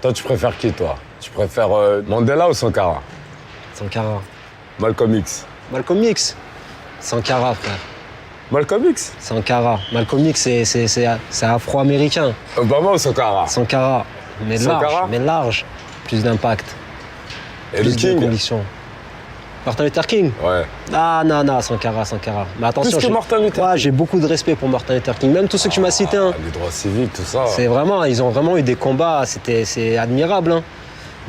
Toi, tu préfères qui, toi? Tu préfères Mandela ou Sankara? Sankara. Malcolm X? Malcolm X. Sankara, frère. Malcolm X? Sankara. Malcolm X, c'est afro-américain. Obama ou Sankara? Sankara. Mais Sankara? large, mais large. Plus d'impact. Et Plus le King? de conviction. Martin Luther King? Ouais. Ah non, Sankara. Mais attention, Plus que Martin Luther King? Ouais, j'ai beaucoup de respect pour Martin Luther King. Même tous ceux que tu m'as cités. Hein. Les droits civiques, tout ça. Ils ont vraiment eu des combats, c'est admirable. Hein.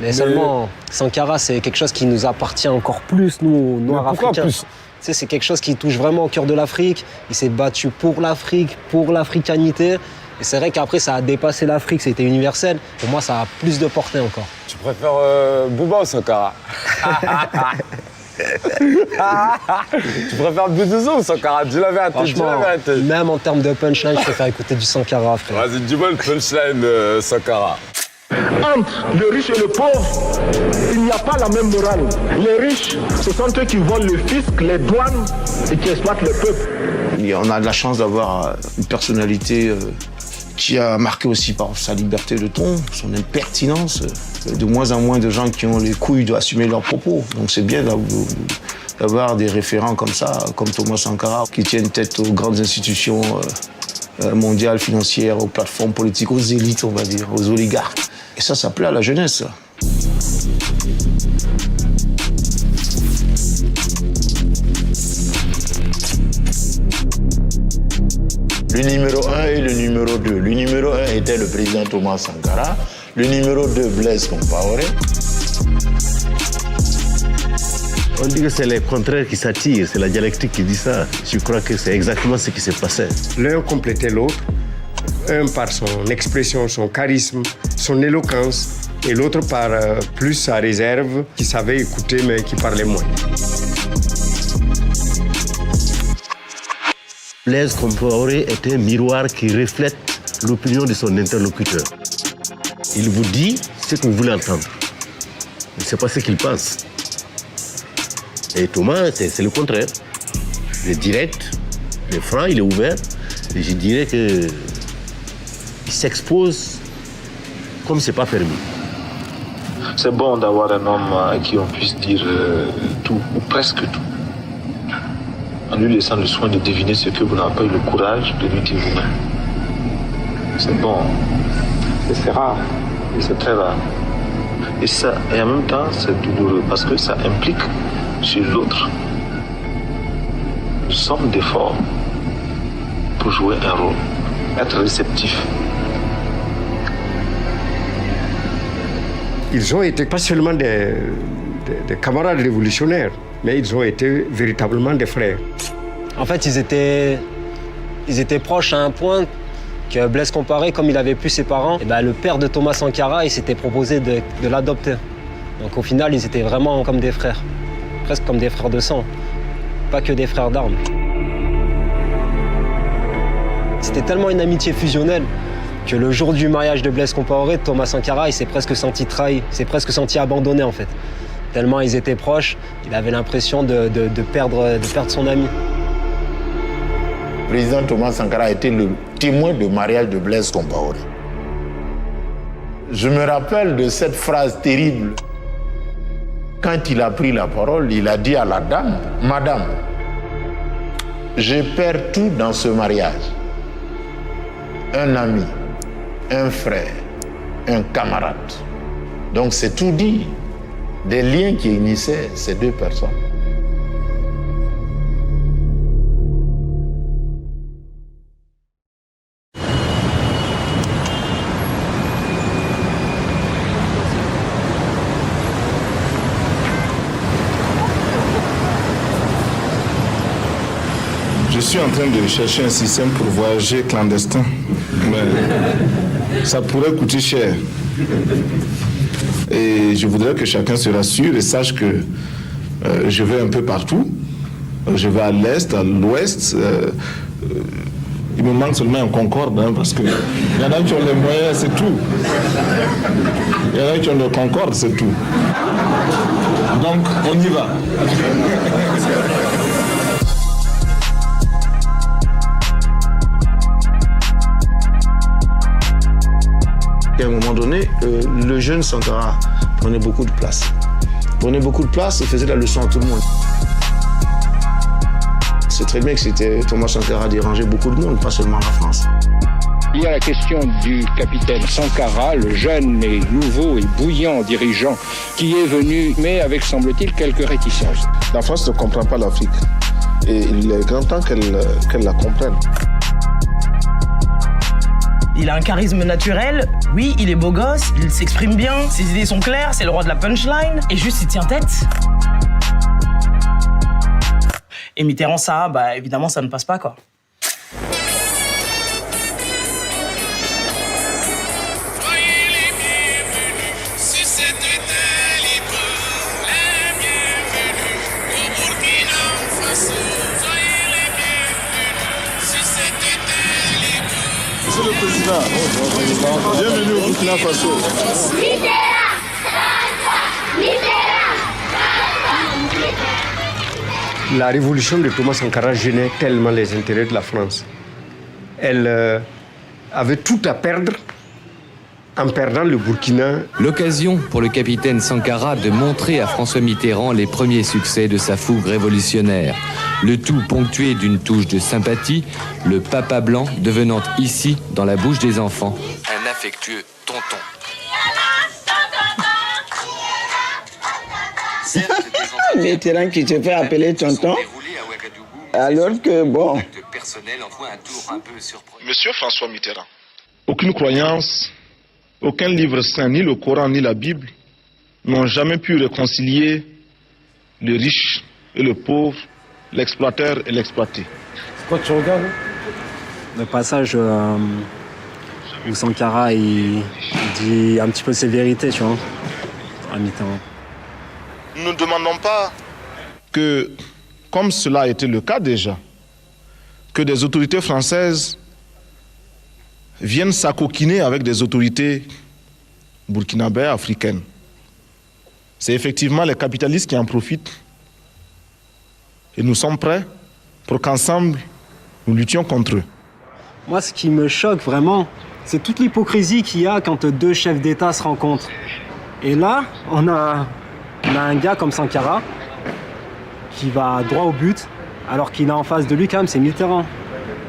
Mais seulement, Sankara, c'est quelque chose qui nous appartient encore plus, nous, Noirs africains. Plus? Tu sais, c'est quelque chose qui touche vraiment au cœur de l'Afrique. Il s'est battu pour l'Afrique, pour l'africanité. Et c'est vrai qu'après, ça a dépassé l'Afrique, c'était universel. Pour moi, ça a plus de portée encore. Tu préfères Booba ou Sankara? Tu préfères Buduzo ou Sankara? Dis la vérité, dis la vérité. Même en termes de punchline, je préfère écouter du Sankara, frère. Vas-y, dis-moi le punchline Sankara. Entre le riche et le pauvre, il n'y a pas la même morale. Les riches, ce sont eux qui volent le fisc, les douanes et qui exploitent le peuple. Et on a de la chance d'avoir une personnalité qui a marqué aussi par sa liberté de ton, son impertinence. De moins en moins de gens qui ont les couilles d'assumer leurs propos. Donc c'est bien d'avoir des référents comme ça, comme Thomas Sankara, qui tiennent tête aux grandes institutions mondiales, financières, aux plateformes politiques, aux élites, on va dire, aux oligarques. Et ça plaît à la jeunesse. Le numéro 1 et le numéro 2. Le numéro 1 était le président Thomas Sankara. Le numéro 2, Blaise Compaoré. On dit que c'est les contraires qui s'attirent, c'est la dialectique qui dit ça. Je crois que c'est exactement ce qui s'est passé. L'un complétait l'autre, un par son expression, son charisme, son éloquence, et l'autre par plus sa réserve, qui savait écouter mais qui parlait moins. Blaise Compaoré est un miroir qui reflète l'opinion de son interlocuteur. Il vous dit ce que vous voulez entendre. Mais ce n'est pas ce qu'il pense. Et Thomas, c'est le contraire. Il est direct, il est franc, il est ouvert. Et je dirais qu'il s'expose comme ce n'est pas permis. C'est bon d'avoir un homme à qui on puisse dire tout, ou presque tout. En lui laissant le soin de deviner ce que vous n'avez pas eu le courage de lui dire vous-même. C'est bon. Et c'est rare. Et c'est très rare. Et en même temps, c'est douloureux parce que ça implique sur l'autre une somme d'efforts pour jouer un rôle, être réceptif. Ils ont été pas seulement des camarades révolutionnaires, mais ils ont été véritablement des frères. En fait, ils étaient proches à un point que Blaise Compaoré, comme il avait plus ses parents, le père de Thomas Sankara, il s'était proposé de l'adopter. Donc au final, ils étaient vraiment comme des frères, presque comme des frères de sang, pas que des frères d'armes. C'était tellement une amitié fusionnelle que le jour du mariage de Blaise Compaoré, Thomas Sankara, il s'est presque senti trahi, il s'est presque senti abandonné en fait. Tellement ils étaient proches, il avait l'impression de perdre son ami. Le président Thomas Sankara a été le témoin du mariage de Blaise Compaoré. Je me rappelle de cette phrase terrible. Quand il a pris la parole, il a dit à la dame, « Madame, je perds tout dans ce mariage. Un ami, un frère, un camarade. » Donc c'est tout dit, des liens qui unissaient ces deux personnes. Je suis en train de chercher un système pour voyager clandestin. Mais ça pourrait coûter cher. Et je voudrais que chacun se rassure et sache que je vais un peu partout. Je vais à l'est, à l'ouest. Il me manque seulement un Concorde, parce qu'il y en a qui ont les moyens, c'est tout. Il y en a qui ont le Concorde, c'est tout. Donc, on y va. Et à un moment donné, le jeune Sankara prenait beaucoup de place. Prenait beaucoup de place et faisait la leçon à tout le monde. C'est très bien que Thomas Sankara dérangeait beaucoup de monde, pas seulement la France. Il y a la question du capitaine Sankara, le jeune et nouveau et bouillant dirigeant qui est venu, mais avec, semble-t-il, quelques réticences. La France ne comprend pas l'Afrique. Et il est grand temps qu'elle la comprenne. Il a un charisme naturel, oui, il est beau gosse, il s'exprime bien, ses idées sont claires, c'est le roi de la punchline, et juste il tient tête. Et Mitterrand, ça, bah évidemment, ça ne passe pas, quoi. Monsieur le Président, bienvenue au Burkina Faso. La révolution de Thomas Sankara gênait tellement les intérêts de la France. Elle avait tout à perdre en perdant le Burkina. L'occasion pour le capitaine Sankara de montrer à François Mitterrand les premiers succès de sa fougue révolutionnaire. Le tout ponctué d'une touche de sympathie, le papa blanc devenant ici, dans la bouche des enfants, un affectueux tonton. Mitterrand qui se fait appeler tonton, alors que bon... Monsieur François Mitterrand, aucune croyance, aucun livre saint, ni le Coran, ni la Bible, n'ont jamais pu réconcilier le riche et le pauvre, l'exploiteur et l'exploité. Quoi tu regardes? Le passage où Sankara il dit un petit peu ses vérités, tu vois, à Mitterrand. Nous ne demandons pas que, comme cela a été le cas déjà, que des autorités françaises viennent s'acoquiner avec des autorités burkinabées, africaines. C'est effectivement les capitalistes qui en profitent. Et nous sommes prêts pour qu'ensemble, nous luttions contre eux. Moi, ce qui me choque vraiment, c'est toute l'hypocrisie qu'il y a quand deux chefs d'État se rencontrent. Et là, on a un gars comme Sankara qui va droit au but, alors qu'il a en face de lui quand même, c'est Mitterrand.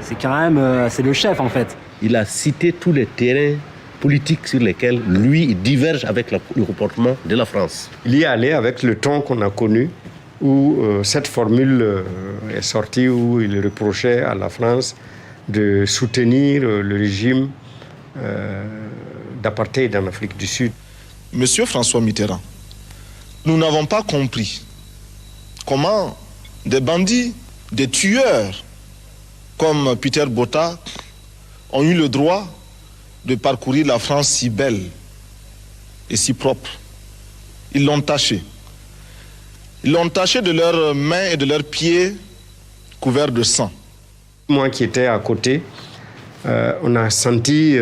C'est quand même, c'est le chef en fait. Il a cité tous les terrains politiques sur lesquels lui il diverge avec le comportement de la France. Il y est allé avec le ton qu'on a connu, où cette formule est sortie, où il reprochait à la France de soutenir le régime d'apartheid en Afrique du Sud. Monsieur François Mitterrand, nous n'avons pas compris comment des bandits, des tueurs comme Peter Botha ont eu le droit de parcourir la France si belle et si propre. Ils l'ont taché. Ils l'ont taché de leurs mains et de leurs pieds couverts de sang. Moi qui étais à côté, on a senti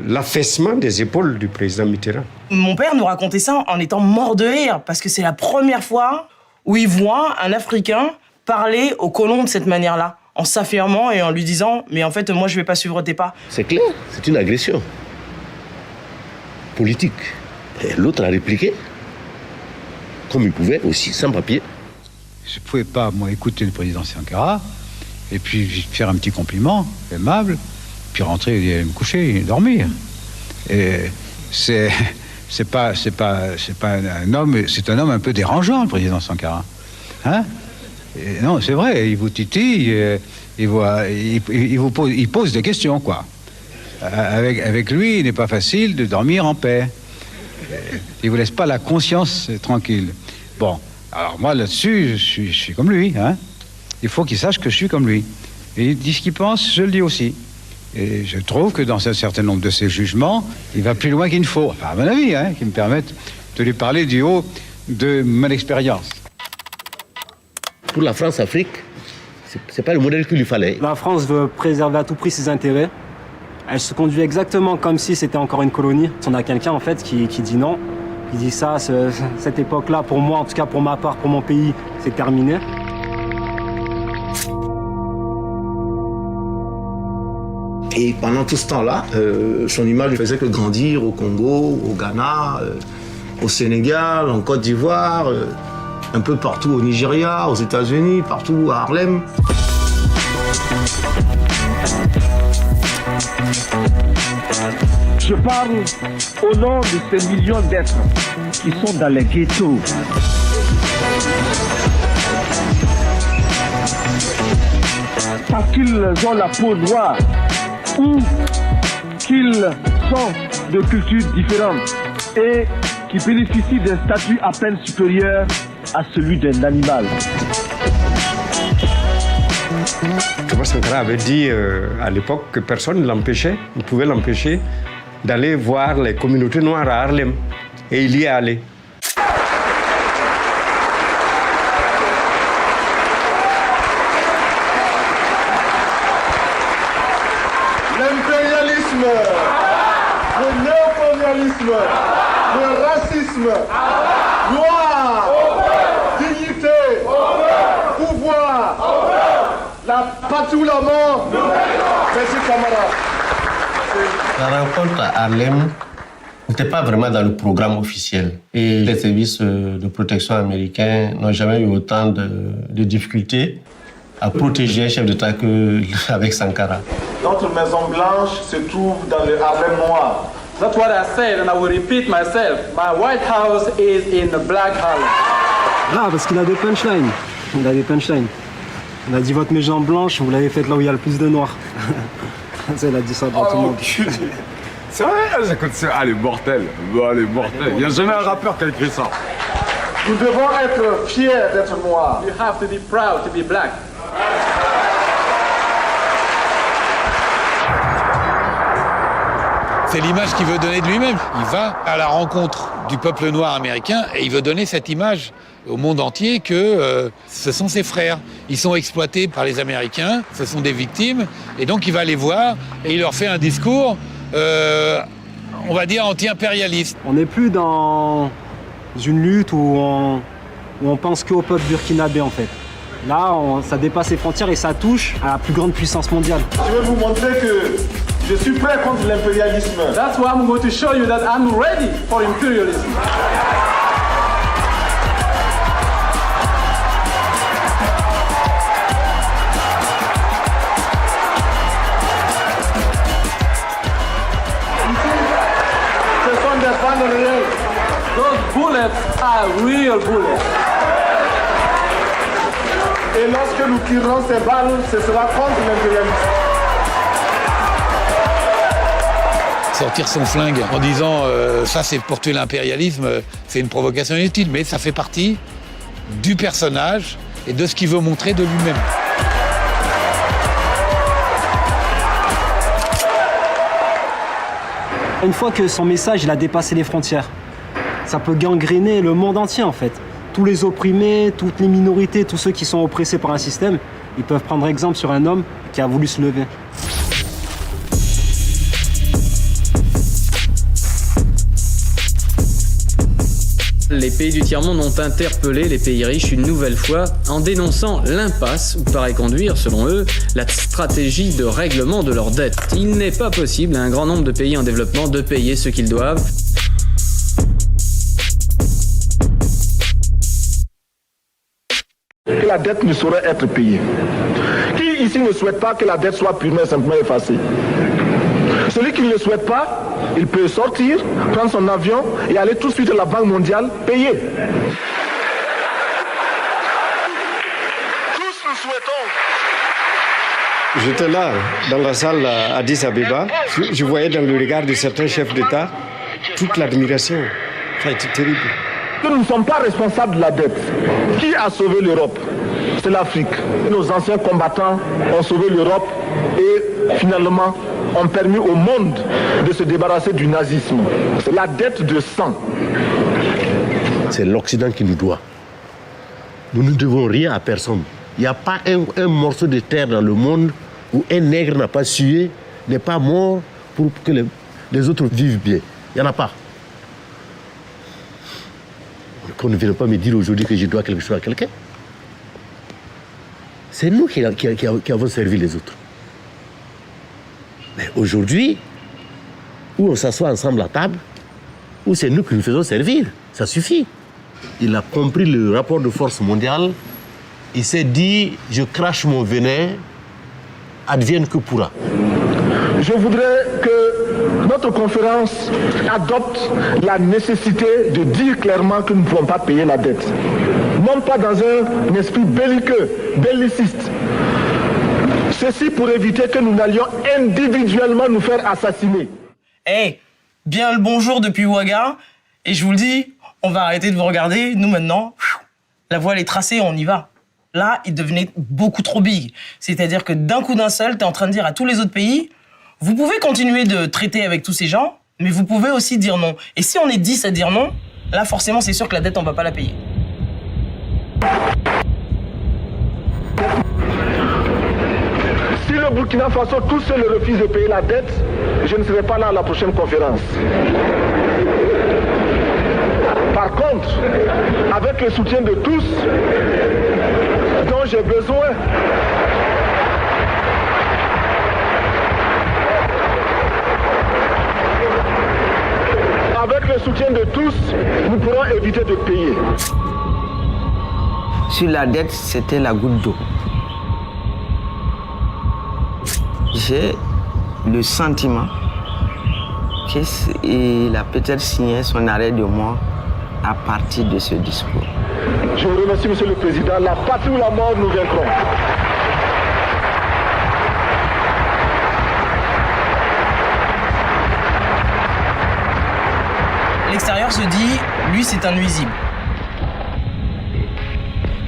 l'affaissement des épaules du président Mitterrand. Mon père nous racontait ça en étant mort de rire, parce que c'est la première fois où il voit un Africain parler aux colons de cette manière-là, en s'affirmant et en lui disant « Mais en fait, moi, je vais pas suivre tes pas. » C'est clair, c'est une agression politique. Et l'autre a répliqué, comme il pouvait aussi, sans papier. Je ne pouvais pas, moi, écouter le président Sankara, et puis faire un petit compliment aimable, puis rentrer et aller me coucher et dormir. Et c'est pas un homme, c'est un homme un peu dérangeant, le président Sankara. Hein? Et non, c'est vrai, il vous titille, il pose des questions, quoi. Avec lui, il n'est pas facile de dormir en paix. Il vous laisse pas la conscience tranquille. Bon, alors moi là-dessus, je suis comme lui, hein. Il faut qu'il sache que je suis comme lui. Et il dit ce qu'il pense, je le dis aussi. Et je trouve que dans un certain nombre de ses jugements, il va plus loin qu'il ne faut. Enfin, à mon avis, hein, qui me permettent de lui parler du haut de mon expérience. Pour la France-Afrique, c'est pas le modèle qu'il lui fallait. La France veut préserver à tout prix ses intérêts. Elle se conduit exactement comme si c'était encore une colonie. On a quelqu'un en fait qui dit non. Il dit ça, cette époque-là, pour moi, en tout cas pour ma part, pour mon pays, c'est terminé. Et pendant tout ce temps-là, son image ne faisait que grandir au Congo, au Ghana, au Sénégal, en Côte d'Ivoire, un peu partout au Nigeria, aux États-Unis, partout à Harlem. Je parle au nom de ces millions d'êtres qui sont dans les ghettos. Parce qu'ils ont la peau noire ou qu'ils sont de cultures différentes et qui bénéficient d'un statut à peine supérieur à celui d'un animal. Thomas Sankara avait dit à l'époque que personne ne l'empêchait, ne pouvait l'empêcher d'aller voir les communautés noires à Harlem. Et il y est allé. L'impérialisme, le néocolonialisme, le racisme, gloire, dignité, pouvoir, la patrie ou la mort. Merci camarades. La rencontre à Harlem n'était pas vraiment dans le programme officiel. Et les services de protection américains n'ont jamais eu autant de difficultés à protéger un chef d'État qu'avec Sankara. Notre Maison Blanche se trouve dans le Harlem noir. That's what I said, and I will repeat myself. My White House is in the Black Harlem. Ah, parce qu'il a des punchlines. Il a des punchlines. On a dit votre maison blanche, vous l'avez faite là où il y a le plus de noirs. Ça, il a dit ça devant tout le monde. C'est vrai, j'écoute ça. Elle est mortelle. Elle est mortelle. Il n'y a jamais un rappeur qui a écrit ça. Nous devons être fiers d'être noirs. You have to be proud to be black. C'est l'image qu'il veut donner de lui-même. Il va à la rencontre du peuple noir américain et il veut donner cette image au monde entier que ce sont ses frères. Ils sont exploités par les Américains, ce sont des victimes, et donc il va les voir et il leur fait un discours, on va dire, anti-impérialiste. On n'est plus dans une lutte où on pense qu'au peuple burkinabé en fait. Là, ça dépasse les frontières et ça touche à la plus grande puissance mondiale. Je vais vous montrer que je suis prêt contre l'impérialisme. That's why I'm going to show you that I'm ready for imperialism. Ce sont des balles réelles. Those bullets are real bullets. Et lorsque nous tirerons ces balles, ce sera contre l'impérialisme. Sortir son flingue en disant ça c'est pour tuer l'impérialisme, c'est une provocation inutile, mais ça fait partie du personnage et de ce qu'il veut montrer de lui-même. Une fois que son message il a dépassé les frontières, ça peut gangréner le monde entier en fait. Tous les opprimés, toutes les minorités, tous ceux qui sont oppressés par un système, ils peuvent prendre exemple sur un homme qui a voulu se lever. Les pays du tiers-monde ont interpellé les pays riches une nouvelle fois en dénonçant l'impasse où paraît conduire, selon eux, la stratégie de règlement de leurs dettes. Il n'est pas possible à un grand nombre de pays en développement de payer ce qu'ils doivent. Que la dette ne saurait être payée. Qui ici ne souhaite pas que la dette soit purement et simplement effacée? Celui qui ne le souhaite pas, il peut sortir, prendre son avion et aller tout de suite à la Banque mondiale payer. Tous nous souhaitons. J'étais là, dans la salle à Addis Abeba. Je voyais dans le regard de certains chefs d'État toute l'admiration. Ça a été terrible. Que nous ne sommes pas responsables de la dette. Qui a sauvé l'Europe? C'est l'Afrique. Nos anciens combattants ont sauvé l'Europe et finalement ont permis au monde de se débarrasser du nazisme. C'est la dette de sang. C'est l'Occident qui nous doit. Nous ne devons rien à personne. Il n'y a pas un morceau de terre dans le monde où un nègre n'a pas sué, n'est pas mort pour que les autres vivent bien. Il n'y en a pas. Qu'on ne vienne pas me dire aujourd'hui que je dois quelque chose à quelqu'un. C'est nous qui avons servi les autres. Mais aujourd'hui, ou on s'assoit ensemble à table, ou c'est nous qui nous faisons servir. Ça suffit. Il a compris le rapport de force mondial. Il s'est dit, je crache mon venin, advienne que pourra. Je voudrais que notre conférence adopte la nécessité de dire clairement que nous ne pouvons pas payer la dette. Non pas dans un esprit belliqueux, belliciste. Ceci pour éviter que nous n'allions individuellement nous faire assassiner. Hey, bien le bonjour depuis Ouaga. Et je vous le dis, on va arrêter de vous regarder. Nous maintenant, la voie est tracée, on y va. Là, il devenait beaucoup trop big. C'est-à-dire que d'un coup d'un seul, t'es en train de dire à tous les autres pays, vous pouvez continuer de traiter avec tous ces gens, mais vous pouvez aussi dire non. Et si on est 10 à dire non, là forcément c'est sûr que la dette, on va pas la payer. Si le Burkina Faso tout seul refuse de payer la dette, je ne serai pas là à la prochaine conférence. Par contre, avec le soutien de tous, dont j'ai besoin, avec le soutien de tous, nous pourrons éviter de payer. Sur la dette, c'était la goutte d'eau. J'ai le sentiment qu'il a peut-être signé son arrêt de mort à partir de ce discours. Je vous remercie, Monsieur le Président. La patrie ou la mort, nous vaincrons. L'extérieur se dit, lui c'est un nuisible.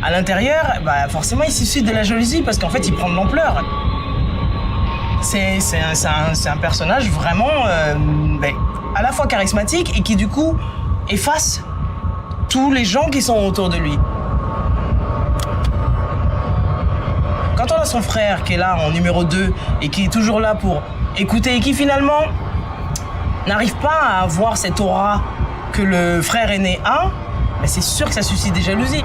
À l'intérieur, bah forcément il suscite de la jalousie parce qu'en fait il prend de l'ampleur. C'est un personnage vraiment à la fois charismatique et qui du coup efface tous les gens qui sont autour de lui. Quand on a son frère qui est là en numéro 2 et qui est toujours là pour écouter et qui finalement n'arrive pas à avoir cette aura que le frère aîné a, mais c'est sûr que ça suscite des jalousies.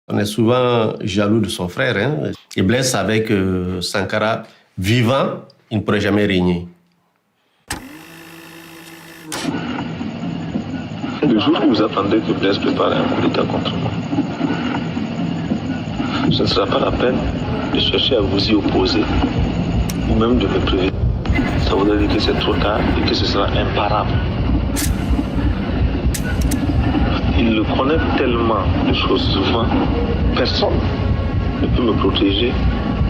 On est souvent jaloux de son frère. Hein. Et Blaise savait que Sankara, vivant, il ne pourrait jamais régner. Le jour où vous attendez que Blaise prépare un coup d'État contre moi, ce ne sera pas la peine de chercher à vous y opposer ou même de me prévenir. Ça voudrait dire que c'est trop tard et que ce sera imparable. Il le connaît tellement de choses souvent. Personne ne peut me protéger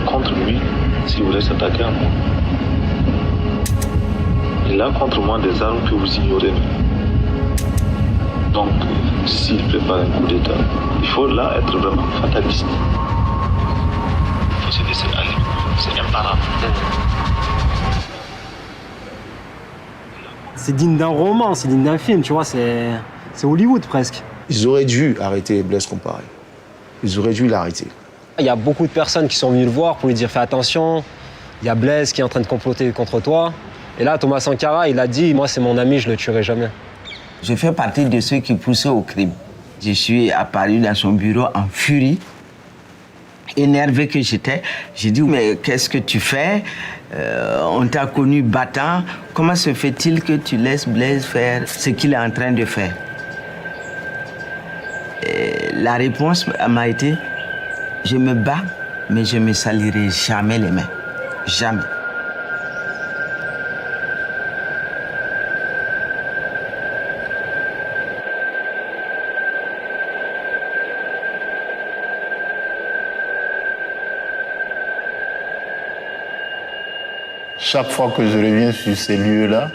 contre lui s'il voulait s'attaquer à moi. Il a contre moi des armes que vous ignorez. Donc, s'il prépare un coup d'État, il faut là être vraiment fataliste. Il faut se laisser aller. C'est imparable. C'est digne d'un roman, c'est digne d'un film, tu vois, c'est Hollywood presque. Ils auraient dû arrêter Blaise Compaoré. Ils auraient dû l'arrêter. Il y a beaucoup de personnes qui sont venues le voir pour lui dire fais attention, il y a Blaise qui est en train de comploter contre toi. Et là, Thomas Sankara, il a dit moi c'est mon ami, je le tuerai jamais. Je fais partie de ceux qui poussaient au crime. Je suis apparu dans son bureau en furie, énervé que j'étais. J'ai dit mais qu'est-ce que tu fais? On t'a connu battant. Comment se fait-il que tu laisses Blaise faire ce qu'il est en train de faire? Et la réponse m'a été je me bats, mais je ne me salirai jamais les mains. Jamais. Chaque fois que je reviens sur ces lieux-là,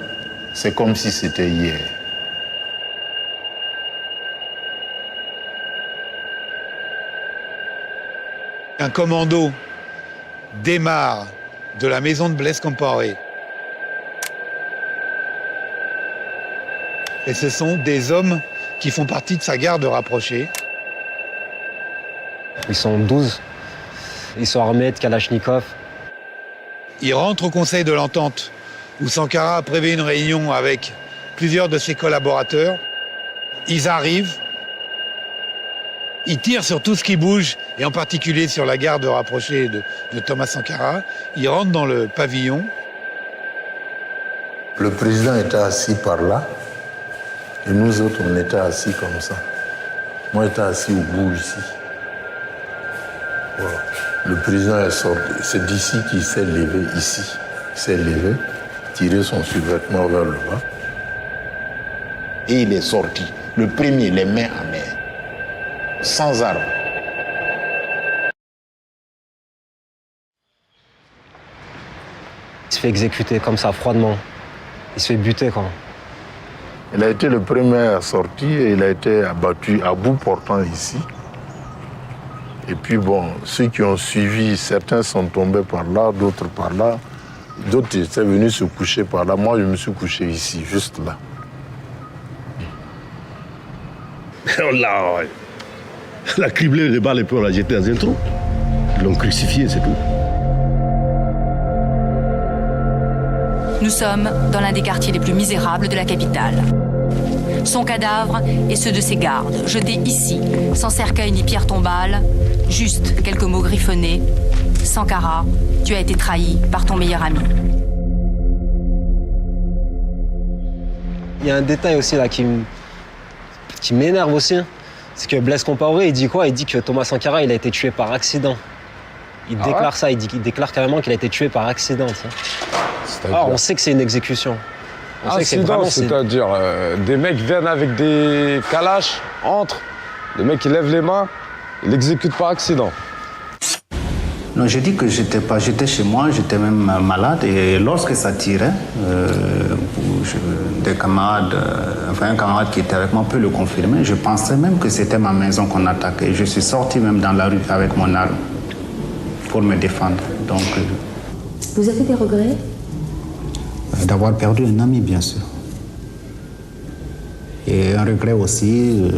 c'est comme si c'était hier. Un commando démarre de la maison de Blaise Compaoré. Et ce sont des hommes qui font partie de sa garde rapprochée. Ils sont 12. Ils sont armés de Kalachnikov. Ils rentrent au Conseil de l'Entente, où Sankara a prévu une réunion avec plusieurs de ses collaborateurs. Ils arrivent. Il tire sur tout ce qui bouge, et en particulier sur la garde rapprochée de Thomas Sankara. Il rentre dans le pavillon. Le président était assis par là, et nous autres, on était assis comme ça. Moi, j'étais assis au bout ici. Voilà. Le président est sorti. C'est d'ici qu'il s'est levé, ici. Il s'est levé, tiré son sous-vêtement vers le bas. Et il est sorti. Le premier, les mains en l'air. Sans armes. Il se fait exécuter comme ça, froidement. Il se fait buter, quoi. Il a été le premier à sortir et il a été abattu à bout portant ici. Et puis bon, ceux qui ont suivi, certains sont tombés par là, d'autres par là. D'autres étaient venus se coucher par là. Moi, je me suis couché ici, juste là. On l'a criblé de balles et puis on l'a jeté dans un trou. Ils l'ont crucifié, c'est tout. Nous sommes dans l'un des quartiers les plus misérables de la capitale. Son cadavre et ceux de ses gardes, jetés ici, sans cercueil ni pierre tombale, juste quelques mots griffonnés. Sankara, tu as été trahi par ton meilleur ami. Il y a un détail aussi là qui m'énerve aussi. C'est que Blaise Compaoré, il dit quoi? Il dit que Thomas Sankara, il a été tué par accident. Il déclare ça, il déclare carrément qu'il a été tué par accident. Alors, on sait que c'est une exécution. On sait que Accident, c'est-à-dire des mecs viennent avec des calaches, entrent, le mec il lève les mains, il l'exécute par accident. Non, je dis que j'étais chez moi, j'étais même malade et lorsque ça tirait, des camarades, un camarade qui était avec moi peut le confirmer, je pensais même que c'était ma maison qu'on attaquait. Je suis sorti même dans la rue avec mon arme pour me défendre. Donc, vous avez des regrets? D'avoir perdu un ami, bien sûr. Et un regret aussi,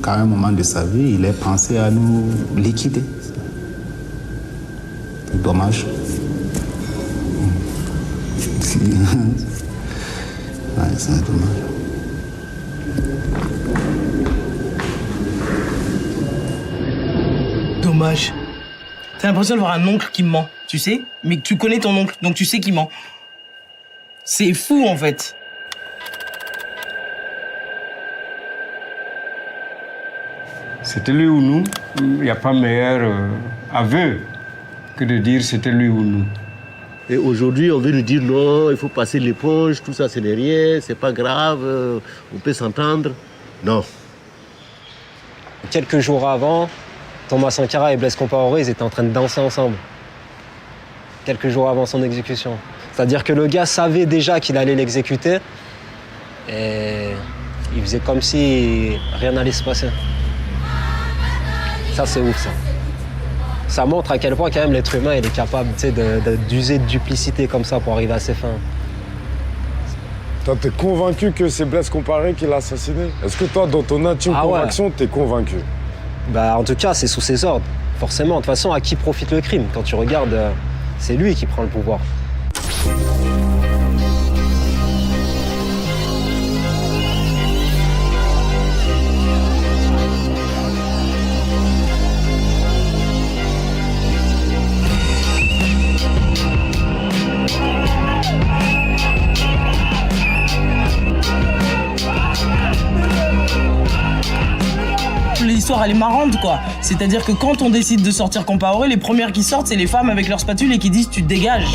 qu'à un moment de sa vie, il ait pensé à nous liquider. C'est dommage. Ouais, c'est dommage. Dommage. T'as l'impression de voir un oncle qui ment, tu sais? Mais tu connais ton oncle, donc tu sais qu'il ment. C'est fou, en fait. C'était lui ou nous. Il n'y a pas meilleur aveu que de dire c'était lui ou nous. Et aujourd'hui, on veut nous dire non, il faut passer l'éponge, tout ça, c'est rien, c'est pas grave, on peut s'entendre. Non. Quelques jours avant, Thomas Sankara et Blaise Compaoré, ils étaient en train de danser ensemble. Quelques jours avant son exécution. C'est-à-dire que le gars savait déjà qu'il allait l'exécuter et il faisait comme si rien n'allait se passer. Ça, c'est ouf, ça. Ça montre à quel point, quand même, l'être humain il est capable d'user de duplicité comme ça pour arriver à ses fins. Toi, t'es convaincu que c'est Blaise Compaoré qui l'a assassiné? Est-ce que toi, dans ton intime conviction, t'es convaincu? Bah, en tout cas, c'est sous ses ordres, forcément. De toute façon, à qui profite le crime? Quand tu regardes, c'est lui qui prend le pouvoir. L'histoire, elle est marrante, quoi. C'est-à-dire que quand on décide de sortir Compaoré, les premières qui sortent, c'est les femmes avec leurs spatules et qui disent « tu te dégages ».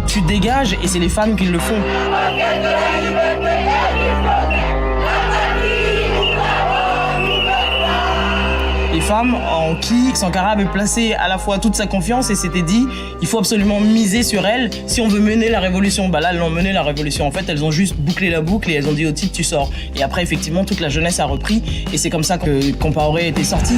Tu te dégages et c'est les femmes qui le font. Les femmes en qui Sankara avait placé à la fois toute sa confiance et s'était dit il faut absolument miser sur elles si on veut mener la révolution. Bah là, elles ont mené la révolution. En fait, elles ont juste bouclé la boucle et elles ont dit au titre tu sors. Et après, effectivement, toute la jeunesse a repris et c'est comme ça que Compaoré était sorti.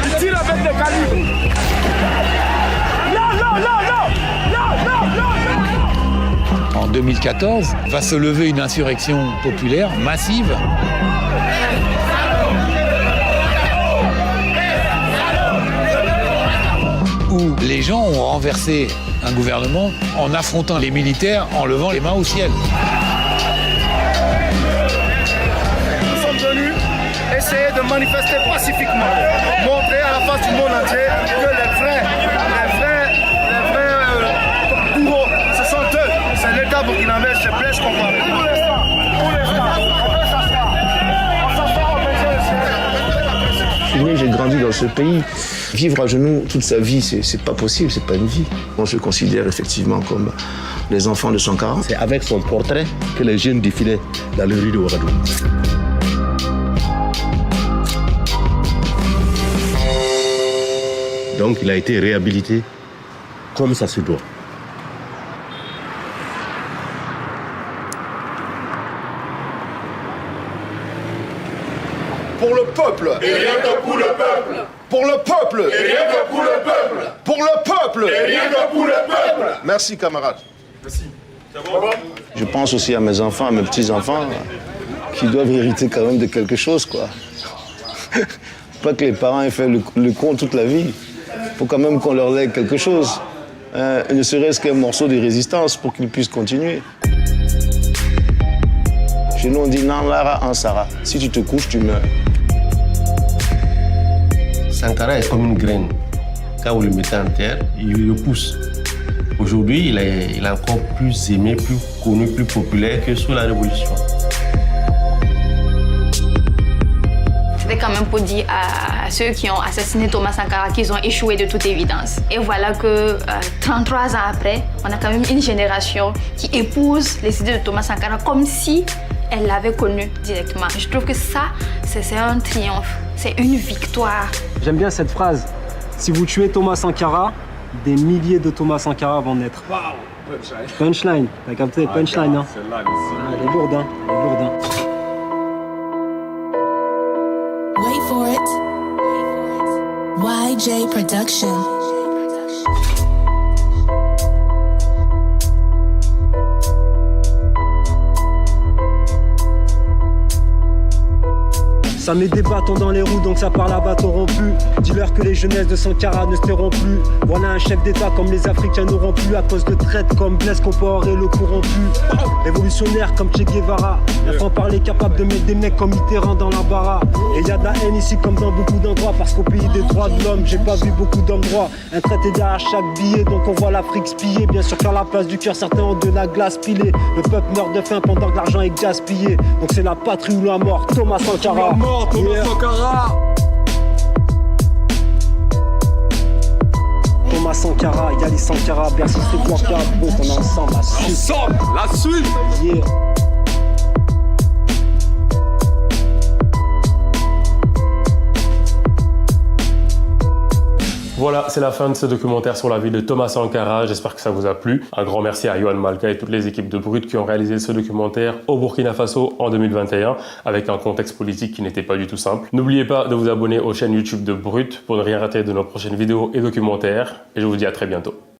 Il tire avec des calibres. Non, non, non, non, non, non, non. En 2014, va se lever une insurrection populaire massive. Où les les gens ont renversé un gouvernement en affrontant les militaires, en levant les mains au ciel. Nous sommes venus essayer de manifester pacifiquement, montrer à la face du monde entier que les vrais bourreaux, ce sont eux. C'est l'État burkinabé, c'est Blaise Compaoré. Je suis né, j'ai grandi dans ce pays. Vivre à genoux toute sa vie, c'est pas possible, c'est pas une vie. On se considère effectivement comme les enfants de Sankara. C'est avec son portrait que les jeunes défilaient dans les rues de Ouagadougou. Donc il a été réhabilité comme ça se doit. Pour le peuple. Et rien que pour le peuple. Pour le peuple. Et rien que pour le peuple. Pour le peuple. Et rien que pour le peuple. Merci camarades. Merci. Je pense aussi à mes enfants, à mes petits-enfants, qui doivent hériter quand même de quelque chose, quoi. Pas que les parents aient fait le con toute la vie. Il faut quand même qu'on leur lègue quelque chose. Ne serait-ce qu'un morceau de résistance pour qu'ils puissent continuer. Chez nous, on dit « Nan Lara en Sara ». Si tu te couches, tu meurs. Sankara est comme une graine. Quand vous le mettez en terre, il repousse. Aujourd'hui, il est encore plus aimé, plus connu, plus populaire que sous la Révolution. C'était quand même pour dire à ceux qui ont assassiné Thomas Sankara qu'ils ont échoué de toute évidence. Et voilà que 33 ans après, on a quand même une génération qui épouse les idées de Thomas Sankara comme si elle l'avait connu directement. Je trouve que ça, c'est un triomphe, c'est une victoire. J'aime bien cette phrase. Si vous tuez Thomas Sankara, des milliers de Thomas Sankara vont naître. Wow. Punchline. T'as capté, punchline, hein? Elle est lourde, hein? Elle est lourde, hein? Wait for it. YJ Production. Ça met des bâtons dans les roues, donc ça parle à bâton rompu. Dis-leur que les jeunesses de Sankara ne se tairont plus. Voilà un chef d'État comme les Africains n'auront plus, à cause de traite comme Blaise Compaoré le corrompu. Révolutionnaire comme Che Guevara, un franc-parler capable de mettre des mecs comme Mitterrand dans l'embarras. Et y a de la haine ici comme dans beaucoup d'endroits, parce qu'au pays des droits de l'homme, j'ai pas vu beaucoup d'hommes droits. Un traité derrière chaque billet, donc on voit l'Afrique spiller. Bien sûr qu'à la place du cœur, certains ont de la glace pilée. Le peuple meurt de faim pendant que l'argent est gaspillé. Donc c'est la patrie ou la mort, Thomas Sankara. Thomas Sankara. Thomas Sankara, Yali Sankara, Bercy Street Workout, on est ensemble, la suite. Ensemble, la suite. Yeah. Voilà, c'est la fin de ce documentaire sur la vie de Thomas Sankara. J'espère que ça vous a plu. Un grand merci à Yohan Malka et toutes les équipes de Brut qui ont réalisé ce documentaire au Burkina Faso en 2021 avec un contexte politique qui n'était pas du tout simple. N'oubliez pas de vous abonner aux chaînes YouTube de Brut pour ne rien rater de nos prochaines vidéos et documentaires. Et je vous dis à très bientôt.